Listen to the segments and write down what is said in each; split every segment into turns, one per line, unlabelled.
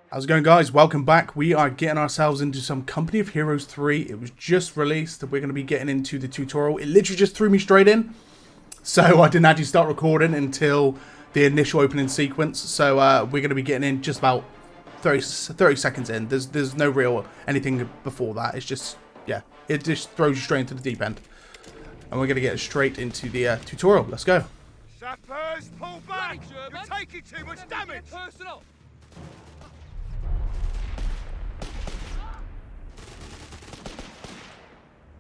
How's it going, guys? Welcome back. We are getting ourselves into some Company of Heroes 3. It was just released. We're going to be getting into the tutorial. It literally just threw me straight in. So I didn't actually start recording until the initial opening sequence. So we're going to be getting in just about 30 seconds in. There's no real anything before that. It's just, yeah, it just throws you straight into the deep end. And we're going to get straight into the tutorial. Let's go.
Sappers, pull back! You're taking too much damage! Personal!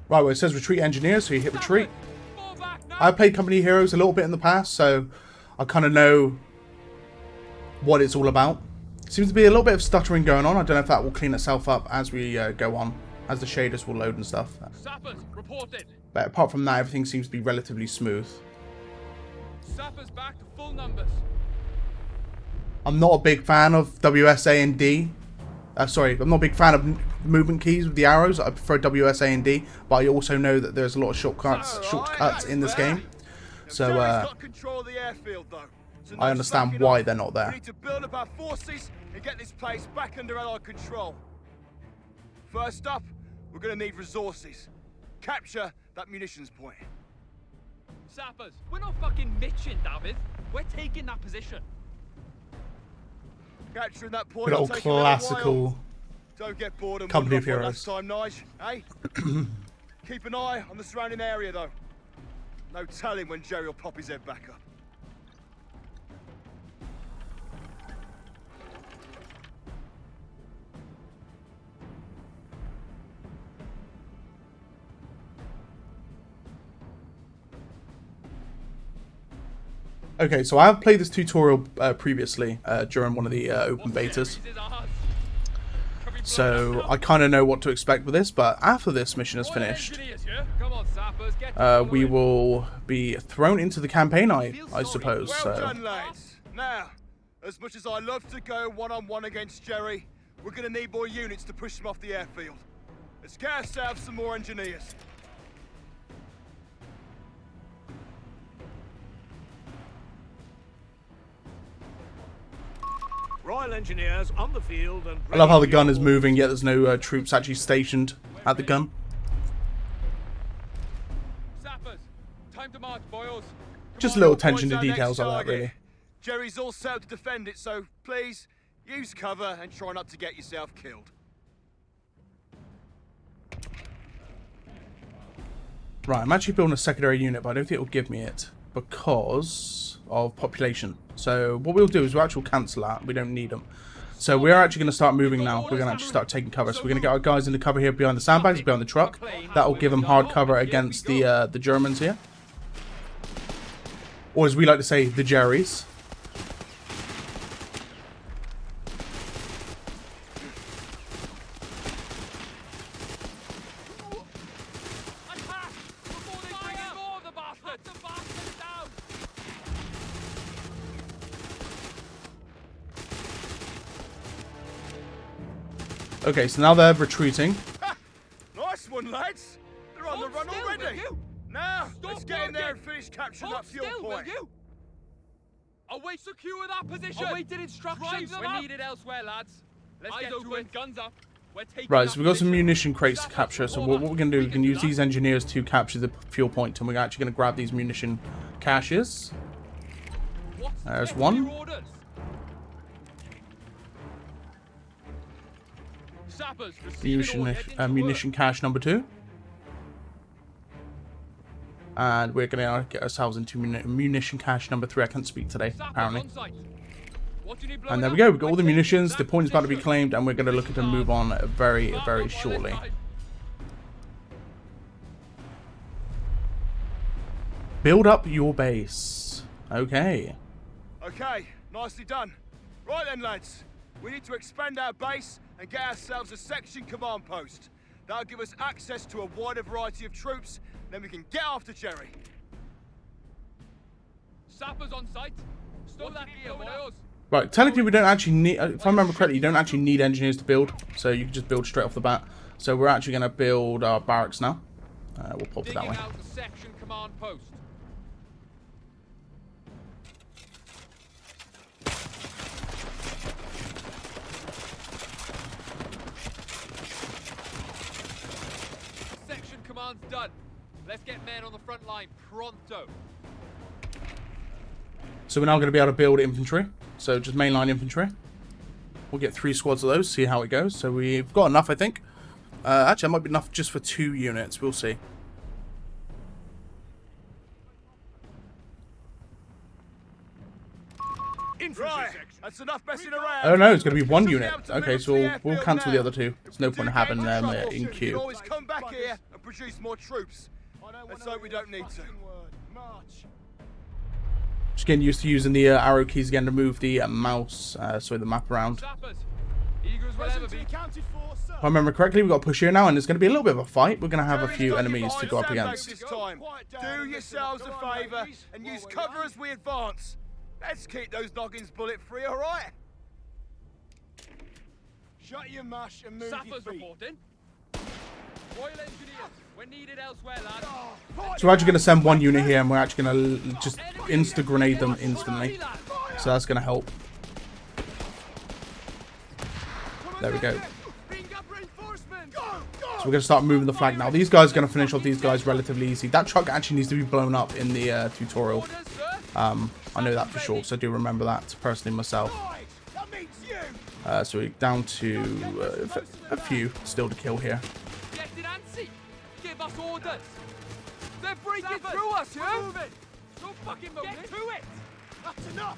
Right, well, it says retreat engineer, so you hit retreat. I've played Company of Heroes a little bit in the past, so I kind of know what it's all about. Seems to be a little bit of stuttering going on. I don't know if that will clean itself up as we go on, as the shaders will load and stuff.
Sappers, reported.
But apart from that, everything seems to be relatively smooth.
Sappers back to full numbers.
I'm not a big fan of WSA and D. Sorry, I'm not a big fan of movement keys with the arrows. I prefer WSA and D, but I also know that there's a lot of shortcuts in this game. So I understand why they're not there.
We need to build up our forces and get this place back under Allied control. First up, we're going to need resources. Capture that munitions point.
Sappers, we're not fucking mitching, David. We're taking that position.
Capturing that point.
Good old classical
Don't get bored and
Company of
wander
Heroes.
off one last time, Nige, eh? Keep an eye on the surrounding area, though. No telling when Jerry will pop his head back up.
Okay, so I have played this tutorial previously during one of the open betas. So I kind of know what to expect with this, but after this mission is finished, we will be thrown into the campaign, I suppose.
Well done, lads. Now, as much as I love to go one-on-one against Jerry, we're going to need more units to push him off the airfield. Let's get ourselves some more engineers.
Royal Engineers on the field and
I love how the gun is moving, yet there's no troops actually stationed at the gun.
Sappers, time to march, boys.
Just a little attention to details like that, really.
Jerry's all set to defend it, so please use cover and try not to get yourself killed.
Right, I'm actually building a secondary unit, but I don't think it'll give me it because of population. So what we'll do is we'll actually cancel that. We don't need them. So we're actually going to start moving now. We're going to actually start taking cover. So we're going to get our guys into cover here behind the sandbags, behind the truck. That will give them hard cover against the Germans here. Or as we like to say, the Jerrys. Okay, so now they're retreating.
Nice one, lads. They're on the run already. Now, let's get in there and finish capturing that fuel point.
Are we secure that position? Awaited instructions. We're needed elsewhere, lads. Let's get to it. Guns up. We're taking
Right, so we've got some munition crates to capture. So what we're going to do, we can use these engineers to capture the fuel point, and we're actually going to grab these munition caches. There's one. Munition cache number 2. And we're going to get ourselves into munition cache number 3. I can't speak today, apparently. And there we go. We've got all the munitions. The point is about to be claimed, and we're going to look at and move on very, very shortly. Build up your base. Okay.
Okay, nicely done. Right then, lads. We need to expand our base and get ourselves a section command post. That'll give us access to a wider variety of troops, then we can get after Jerry.
Sappers on site. Stop that here, boys.
Right, technically we don't actually need, if I remember correctly, you don't actually need engineers to build, so you can just build straight off the bat. So we're actually going to build our barracks now. We'll pop it that way.
Out the section command post. command's done. Let's get men on the front line pronto.
So we're now going to be able to build infantry. So just mainline infantry. We'll get 3 squads of those, see how it goes. So we've got enough, I think. Actually, it might be enough just for 2 units. We'll see.
Right, that's enough messing around.
Oh no, it's going to be 1 unit. Okay, so we'll cancel the other 2. There's no point in having them in
You can
queue.
always come back here and produce more troops. Let's hope we don't need to.
Just getting used to using the arrow keys again to move the mouse, sorry, the map around.
Sappers. Eager as we'll ever be.
If I remember correctly, we've got to push here now, and it's going to be a little bit of a fight. We're going to have a few enemies to go up against.
This time. Do yourselves a favour and use cover as we advance. Let's keep those noggins bullet-free, all right? Shut your mush and move
Sappers
your feet.
reporting. Royal Engineers, we're needed elsewhere, lads.
So we're actually going to send 1 unit here, and we're actually going to just insta-grenade them instantly. So that's going to help. There we go. So we're going to start moving the flag now. These guys are going to finish off these guys relatively easy. That truck actually needs to be blown up in the tutorial. I know that for sure, so I do remember that personally myself. So we're down to a few still to kill here.
Get it, Ansi. Give us orders. They're breaking through us, yeah? Move it. Don't fucking move. Get to it. That's enough.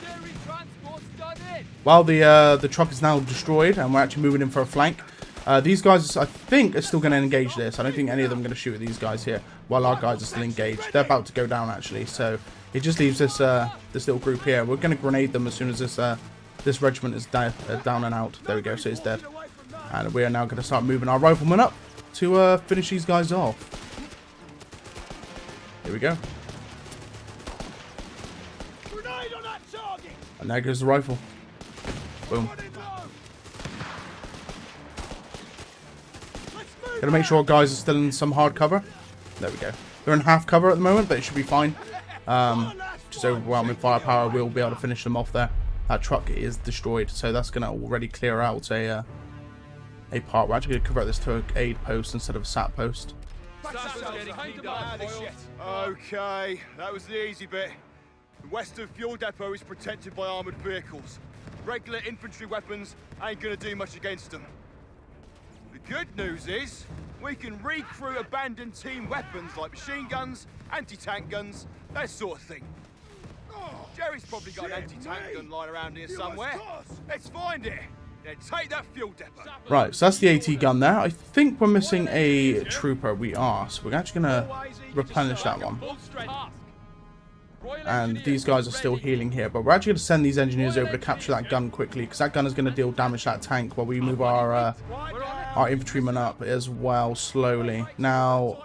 Dairy transport's done in.
While the truck is now destroyed and we're actually moving in for a flank, these guys, I think, are still going to engage this. I don't think any of them are going to shoot at these guys here while our guys are still engaged. They're about to go down, actually, so it just leaves this this little group here. We're going to grenade them as soon as this regiment is down and out. There we go, so it's dead. And we are now going to start moving our riflemen up to finish these guys off. Here we go. And there goes the rifle. Boom. Gotta make sure our guys are still in some hard cover. There we go. They're in half cover at the moment, but it should be fine. Just overwhelming firepower, we'll be able to finish them off there. That truck is destroyed, so that's gonna already clear out a part. We're actually gonna convert this to an aid post instead of a sat post.
Okay, that was the easy bit. The western fuel depot is protected by armoured vehicles. Regular infantry weapons ain't gonna do much against them. The good news is, we can recruit abandoned team weapons like machine guns, anti-tank guns, that sort of thing. Jerry's probably got an anti-tank gun lying around here somewhere. Let's find it. Then take that fuel depot.
Right, so that's the AT gun there. I think we're missing a trooper. We are, so we're actually gonna replenish that one. And these guys are still healing here, but we're actually going to send these engineers over to capture that gun quickly, because that gun is going to deal damage to that tank while we move our infantrymen up as well slowly. Now,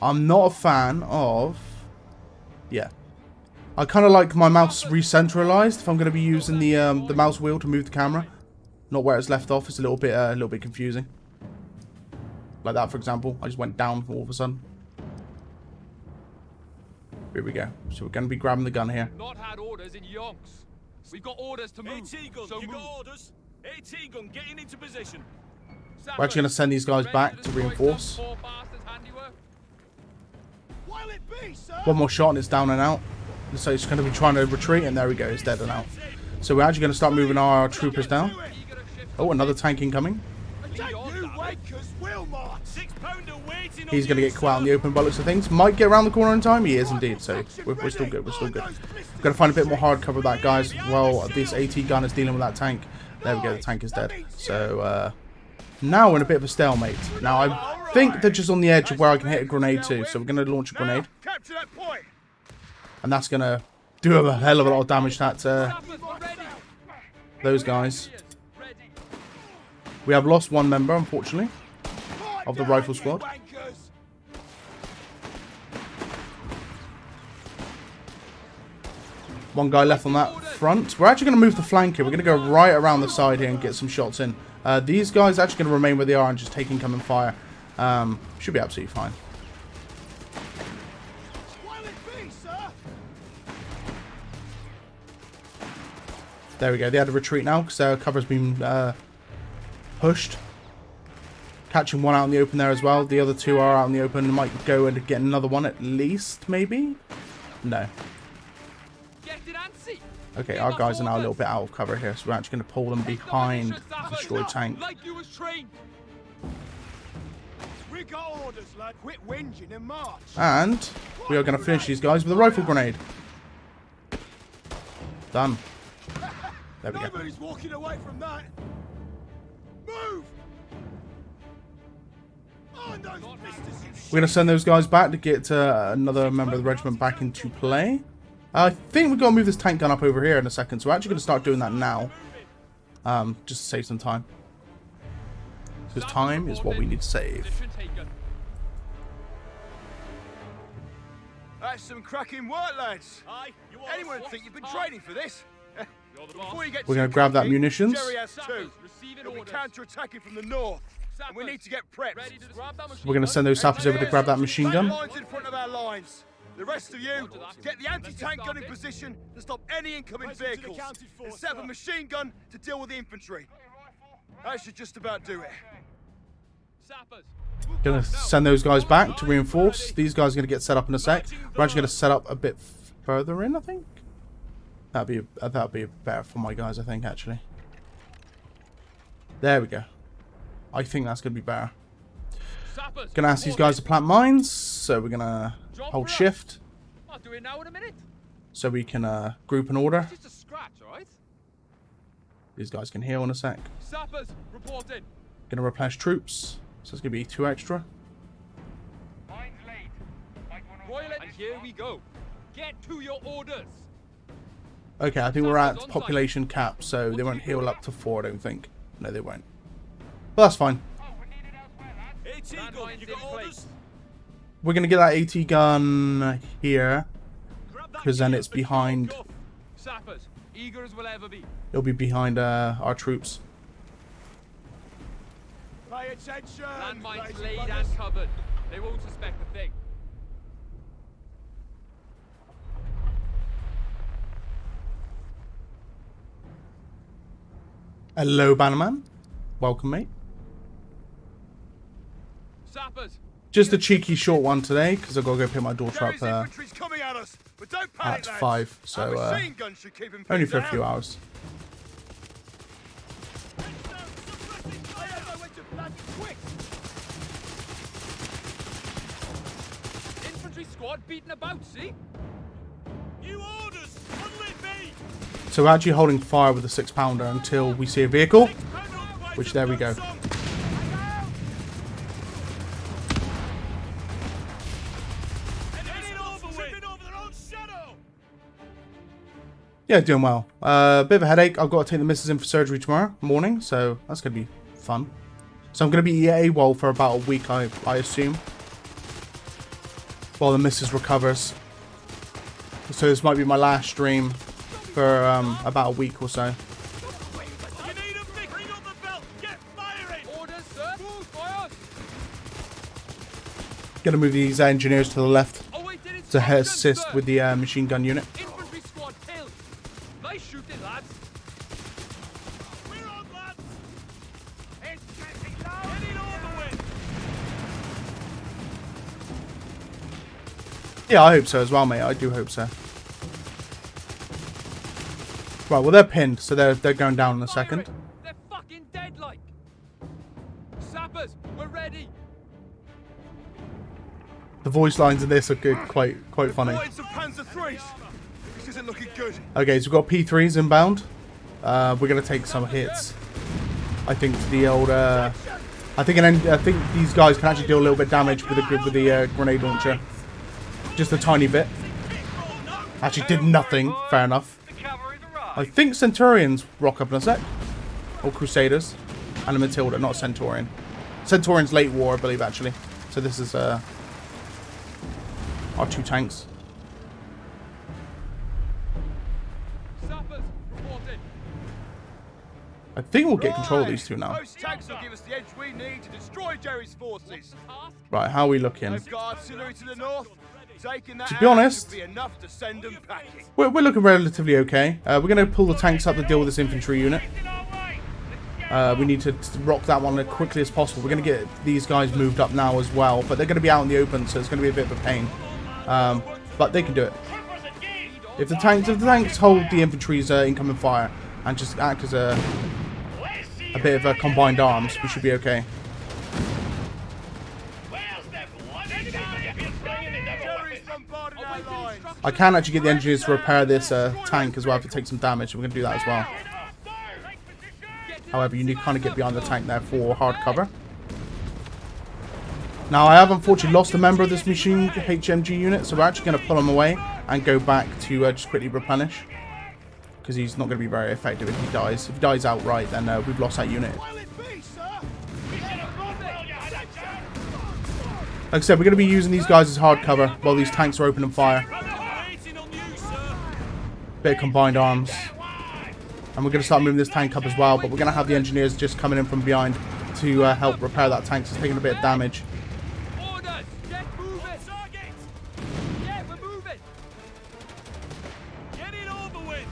I'm not a fan of... Yeah. I kind of like my mouse re-centralized if I'm going to be using the mouse wheel to move the camera. Not where it's left off. It's a little bit confusing. Like that, for example. I just went down all of a sudden. Here we go. So we're going to be grabbing the gun here.
Not had orders in yonks. We've got orders to move.
AT gun,
So
you
move.
got orders? AT gun, getting into position.
We're actually going to send these guys back to reinforce. One more shot and it's down and out. So it's going to be trying to retreat, and there we go. It's dead and out. So we're actually going to start moving our troopers down. Oh, another tank incoming. He's going to get caught out in the open by looks of things. Might get around the corner in time. He is indeed. So we're still good. We're still good. We've got to find a bit more hard cover of that, guys. Well, this AT gun is dealing with that tank. There we go. The tank is dead. So now we're in a bit of a stalemate. Now I think they're just on the edge of where I can hit a grenade too. So we're going to launch a grenade.
Capture that point.
And that's going to do a hell of a lot of damage to those guys. We have lost one member, unfortunately, of the rifle squad. One guy left on that front. We're actually going to move the flank here. We're going to go right around the side here and get some shots in. These guys are actually going to remain where they are and just take incoming fire. Should be absolutely fine. There we go. They had to retreat now because their cover's been pushed. Catching one out in the open there as well. The other two are out in the open. Might go and get another one at least, maybe? No.
Get it, Ansi.
Okay, our guys are now a little bit out of cover here, so we're actually going to pull them behind the destroyed tank.
Like you was trained.
We got orders, lad. Quit whinging and march.
And we are going to finish these guys with a rifle grenade. Done. There we go.
Nobody's walking away from that. Move! On those misters, you
We're going to send those guys back to get another member of the regiment back into play. I think we've got to move this tank gun up over here in a second, so we're actually going to start doing that now. Just to save some time. Because time is what we need to save.
Position taken.
That's some cracking work, lads.
Aye, you are.
Anyone would think you've been training for this?
You're the boss.
Before you get
We're
too
going to grab that
cocky,
munitions.
Jerry has
Sappers,
two.
receiving
They'll be
orders.
counter-attacking from the north. And we need to get prepped.
Ready to grab that machine
We're going to send those sappers over to grab that machine gun.
Lines in front of our lines. The rest of you, get the anti-tank gun in position to stop any incoming vehicles. And set up a machine gun to deal with the infantry. That should just about do it.
Sappers.
Going to send those guys back to reinforce. These guys are going to get set up in a sec. We're actually going to set up a bit further in, I think. That'd be better for my guys, I think, actually. There we go. I think that's going to be better.
Sappers.
Going to ask these guys to plant mines. So we're going to hold shift.
I'll do it now in a minute.
So we can group an order.
Just a scratch, alright?
These guys can heal in a sec.
Sappers, reporting.
Going to replenish troops. So it's going to be 2 extra.
Royal, and here we go. Get to your orders.
Okay, I think we're at population cap, so they won't heal up to 4, I don't think. No, they won't. But that's fine.
AT gun, you got orders?
We're going to get that AT gun here,
Grab that
because then
gear,
it's
but you're
behind.
cuffed.
Sappers, eager as will ever be.
It'll be behind our troops.
Pay attention.
Landmines
ladies
laid
brothers.
and covered. They won't suspect a thing.
Hello, Bannerman. Welcome, mate.
Sappers.
Just a cheeky short one today, because I've got to go pick my daughter
Jerry's
up
infantry's coming at us, but don't panic,
at
lads.
5,
Our
so
machine gun should keep him
only
pinned
for a
down.
few hours.
I don't know when to blood quick.
Infantry squad beating about, see?
New orders! What'll it be?
So we're actually holding fire with the 6-pounder until we see a vehicle,
Pound on fight
which
and
there we
done
go.
some. Heading over with. Tripping over their own shadow.
Yeah, doing well. Bit of a headache. I've got to take the missus in for surgery tomorrow morning, so that's going to be fun. So I'm going to be AWOL for about a week, I assume, while the missus recovers. So this might be my last stream for about a week or so.
You need a big ring on the belt. Get firing.
Orders, sir. Move, fire.
Going to move these engineers to the left
Awaited
to
instructions,
assist
sir.
with the machine gun unit.
Infantry squad killed. Nice shooting, lads.
We're on, lads. Heading over with.
Yeah, I hope so as well, mate. I do hope so. Right, well, they're pinned, so they're going down in a second.
Fire it. They're fucking dead like. Sappers, we're ready.
The voice lines in this are good, quite funny.
Fighting some Panzer IIIs. This isn't looking good.
Okay, so we've got P3s inbound. We're going to take some hits. I think to the old... I think these guys can actually deal a little bit of damage with the grenade launcher. Just a tiny bit. Actually did nothing, fair enough. I think Centurions rock up in a sec. Or Crusaders. And a Matilda, not a Centurion. Centurion's late war, I believe, actually. So this is our 2 tanks.
Sappers, reporting.
I think we'll get control of these 2 now.
Those tanks will give us the edge we need to destroy Jerry's
What's
forces.
the task?
Right, how are we looking?
They've got artillery to the north. Taking that
To be
out
honest-
should be enough to send them packing.
We're looking relatively okay. We're going to pull the tanks up to deal with this infantry unit. We need to rock that one as quickly as possible. We're going to get these guys moved up now as well, but they're going to be out in the open, so it's going to be a bit of a pain. But they can do it. If the tanks hold the infantry's incoming fire and just act as a bit of a combined arms, we should be okay. I can actually get the engineers to repair this tank as well if it takes some damage. We're going to do that as well. However, you need to kind of get behind the tank there for hard cover. Now, I have unfortunately lost a member of this machine HMG unit, so we're actually going to pull him away and go back to just quickly replenish. Because he's not going to be very effective if he dies. If he dies outright, then we've lost that unit. Like I said, we're going to be using these guys as hard cover while these tanks are opening fire. Bit of combined arms. And we're going to start moving this tank up as well, but we're going to have the engineers just coming in from behind to help repair that tank. It's taking a bit of damage.
Orders! Get moving! Yeah, we're moving!
Get it over with.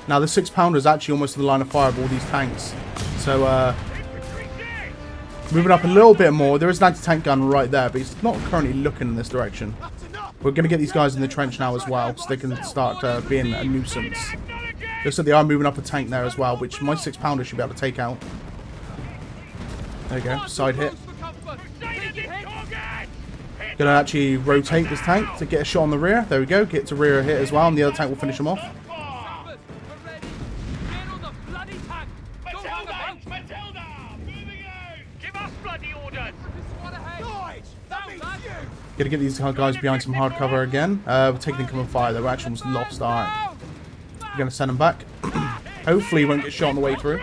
Now, the 6-pounder is actually almost to the line of fire of all these tanks. So, moving up a little bit more. There is an anti-tank gun right there, but he's not currently looking in this direction. We're going to get these guys in the trench now as well, so they can start being a nuisance. Just so they are moving up a tank there as well, which my 6-pounder should be able to take out. There you go, side hit. Going to actually rotate this tank to get a shot on the rear. There we go, get to rear hit as well, and the other tank will finish him off. Gonna get these guys behind some hard cover again. We're taking incoming fire though. We're actually almost lost. Alright. We're gonna send them back. Hopefully he won't get shot on the way through.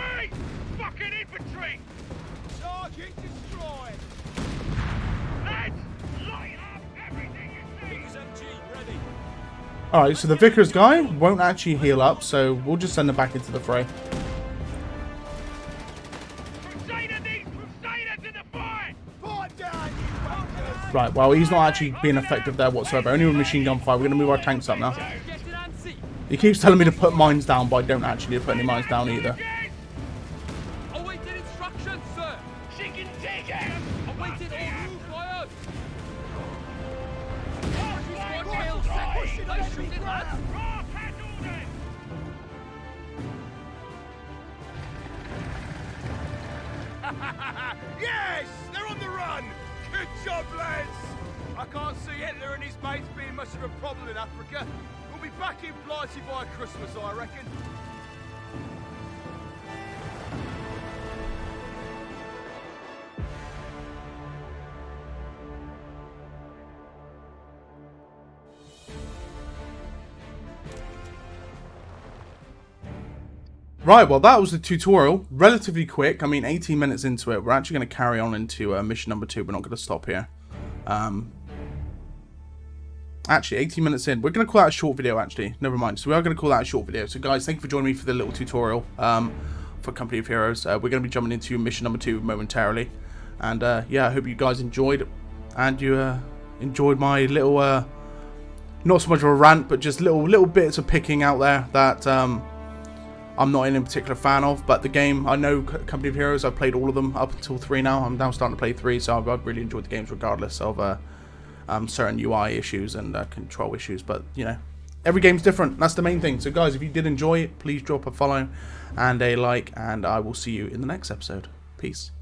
Alright, so the Vickers guy won't actually heal up, so we'll just send him back into the fray. Right, well, he's not actually being effective there whatsoever. Only with machine gun fire. We're going to move our tanks up now. He keeps telling me to put mines down, but I don't actually need to put any mines down either.
Awaited instructions, sir! She can take it! Awaited all move fires!
Yes! They're on the run! Good job, lads! I can't see Hitler and his mates being much of a problem in Africa. We'll be back in Blighty by Christmas, I reckon.
Right, well that was the tutorial. Relatively quick. I mean, 18 minutes into it. We're actually going to carry on into mission number 2. We're not going to stop here. Actually, 18 minutes in. We're going to call that a short video, actually. Never mind. So we are going to call that a short video. So guys, thank you for joining me for the little tutorial for Company of Heroes. We're going to be jumping into mission number 2 momentarily. And yeah, I hope you guys enjoyed. And you enjoyed my little, not so much of a rant, but just little bits of picking out there that... I'm not in particular fan of, but the game, I know Company of Heroes, I've played all of them up until 3 now. I'm now starting to play 3, so I've really enjoyed the games regardless of certain UI issues and control issues. But, you know, every game's different. That's the main thing. So, guys, if you did enjoy it, please drop a follow and a like, and I will see you in the next episode. Peace.